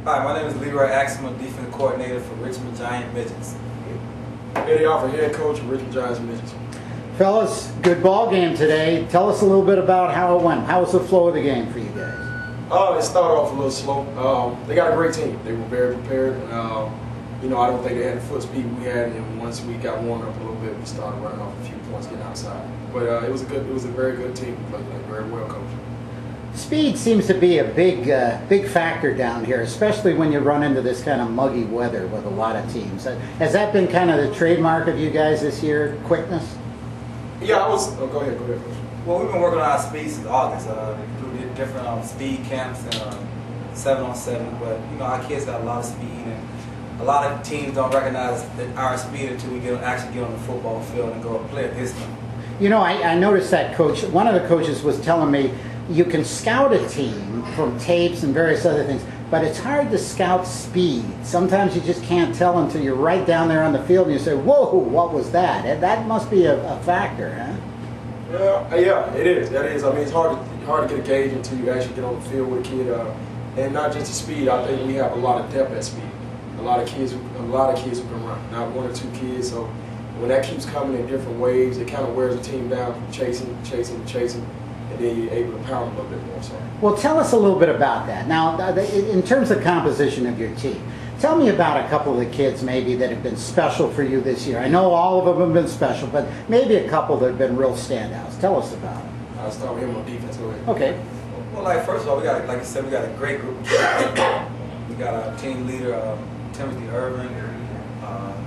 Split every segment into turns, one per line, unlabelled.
Hi, my name is Leroy Axelman, defensive coordinator for Richmond Giant Midgets.
Eddie Alford, head coach of Richmond Giants Midgets.
Fellas, good ball game today. Tell us a little bit about how it went. How was the flow of the game for you guys?
It started off a little slow. They got a great team. They were very prepared. I don't think they had the foot speed we had, and once we got warmed up a little bit, we started running off a few points, getting outside. But it was a very good team. Played very well coached.
Speed seems to be a big factor down here, especially when you run into this kind of muggy weather with a lot of teams. Has that been kind of the trademark of you guys this year, quickness?
Yeah, go ahead, Coach.
Well, we've been working on our speed since August. We did different speed camps and 7-on-7, but our kids got a lot of speed, and a lot of teams don't recognize our speed until we actually get on the football field and go play against them.
I noticed that, Coach. One of the coaches was telling me you can scout a team from tapes and various other things, but it's hard to scout speed. Sometimes you just can't tell until you're right down there on the field and you say, whoa, what was that? And that must be a factor, huh?
Yeah, it is. That is. I mean, it's hard to get a gauge until you actually get on the field with a kid. And not just the speed. I think we have a lot of depth at speed. A lot of kids who can run, not one or two kids. So when that keeps coming in different waves, it kind of wears the team down from chasing, and then you're able to pound a little bit more. So.
Well, tell us a little bit about that. Now, in terms of composition of your team, tell me about a couple of the kids maybe that have been special for you this year. I know all of them have been special, but maybe a couple that have been real standouts. Tell us about them.
I'll start with him on defense. Go ahead.
Okay.
Well, first of all, like I said, we got a great group of kids. We got our team leader, Timothy Irvin,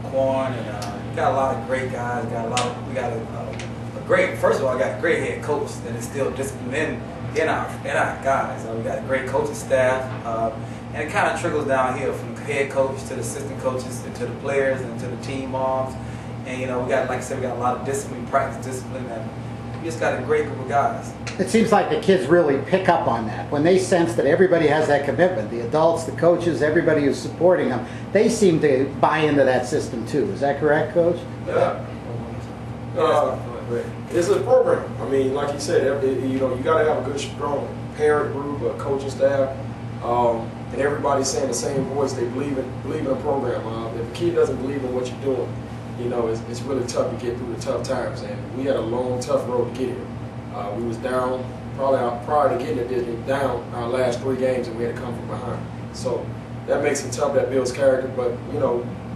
Quan, and we got a lot of great guys. First of all, I got a great head coach that is still disciplined in our guys. We got a great coaching staff, and it kind of trickles down here from the head coach to the assistant coaches and to the players and to the team moms. And we got, like I said, we got a lot of discipline, practice discipline, and we just got a great group of guys.
It seems like the kids really pick up on that. When they sense that everybody has that commitment, the adults, the coaches, everybody who's supporting them, they seem to buy into that system too. Is that correct, Coach?
Yeah. It's a program. I mean, like you said, you got to have a good, strong parent group, a coaching staff, and everybody's saying the same voice. They believe in a program. If a kid doesn't believe in what you're doing, it's really tough to get through the tough times. And we had a long, tough road to get here. We was down, probably prior to getting it, down our last 3 games, and we had to come from behind. So that makes it tough. That builds character. But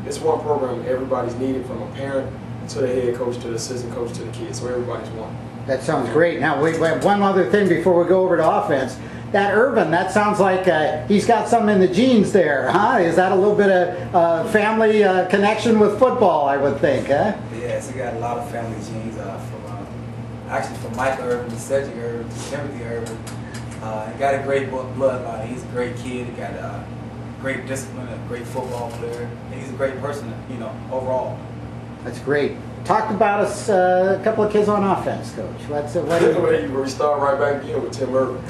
it's one program. Everybody's needed, from a parent to the head coach, to the assistant coach, to the kids. So everybody's one.
That sounds great. Now, we have one other thing before we go over to offense. That Irvin, that sounds like he's got something in the genes there, huh? Is that a little bit of family connection with football, I would think, huh?
Yes, he got a lot of family genes from Michael Irvin to Cedric Irvin to Timothy Irvin. He got a great bloodline. He's a great kid. He got great discipline, a great football player, and he's a great person, overall.
That's great. Talk about us, a couple of kids on offense, Coach.
We start right back again with Tim Irvin.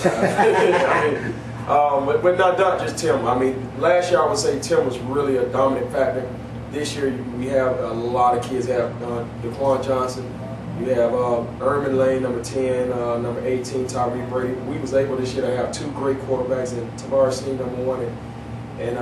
But not just Tim. I mean, last year I would say Tim was really a dominant factor. This year we have a lot of kids. Have Daquan Johnson. You have Erman Lane, number 10, number 18, Tyree Brady. We was able this year to have 2 great quarterbacks, in Tavares Sneed, number 1, and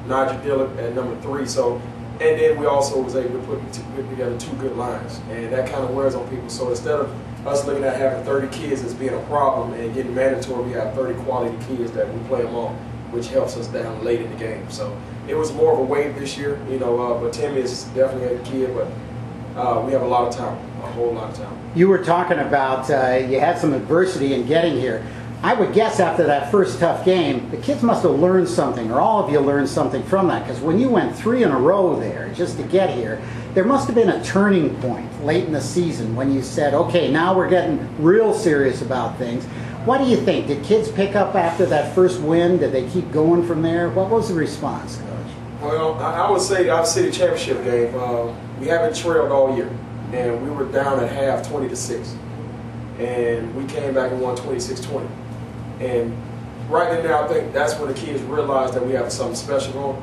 Nigel Dillard at number 3. So. And then we also was able to put together 2 good lines, and that kind of wears on people. So instead of us looking at having 30 kids as being a problem and getting mandatory, we have 30 quality kids that we play them on, which helps us down late in the game. So it was more of a wave this year, but Tim is definitely a kid, but we have a lot of talent, a whole lot of talent.
You were talking about you had some adversity in getting here. I would guess after that first tough game, the kids must have learned something, or all of you learned something from that, because when you went 3 in a row there just to get here, there must have been a turning point late in the season when you said, okay, now we're getting real serious about things. What do you think? Did kids pick up after that first win? Did they keep going from there? What was the response, Coach?
Well, I would say our city championship game, we haven't trailed all year, and we were down at half 20-6, and we came back and won 26-20. And right then now, I think that's when the kids realize that we have something special going,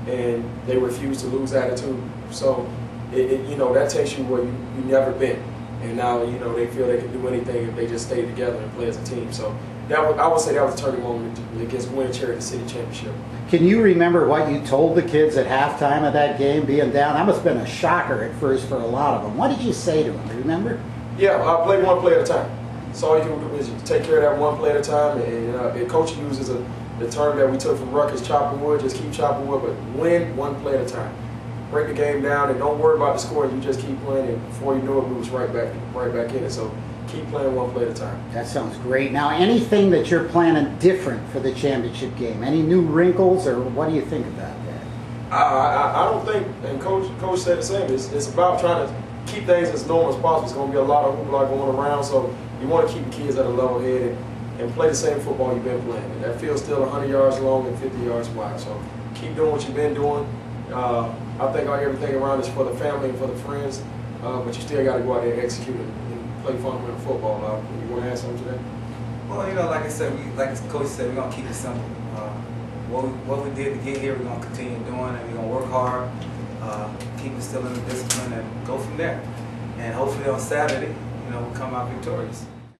and they refuse to lose attitude. So, that takes you where you've never been. And now, they feel they can do anything if they just stay together and play as a team. So I would say that was a turning moment against Win Charity City Championship.
Can you remember what you told the kids at halftime of that game, being down? That must have been a shocker at first for a lot of them. What did you say to them? Do you remember?
Yeah, I play one play at a time. So all you can do is take care of that one play at a time. And coach uses the term that we took from Rutgers, chopping wood, just keep chopping wood, but win one play at a time. Break the game down and don't worry about the score. You just keep playing, and before you know it, moves right back in it. So keep playing one play at a time. That
sounds great. Now, anything that you're planning different for the championship game? Any new wrinkles, or what do you think about that?
I don't think, and coach said the same. It's about trying to keep things as normal as possible. It's going to be a lot of hoopla going around, so you want to keep the kids at a level head and play the same football you've been playing. And that field's still 100 yards long and 50 yards wide. So keep doing what you've been doing. I think everything around is for the family and for the friends, but you still got to go out there and execute and play fundamental football. You want to add something to that?
Well, you know, like I said, like the coach said, we're going to keep it simple. What we did to get here, we're going to continue doing, and we're going to work hard, keep instilling the discipline, and go from there. And hopefully on Saturday, you know, we'll come out victorious.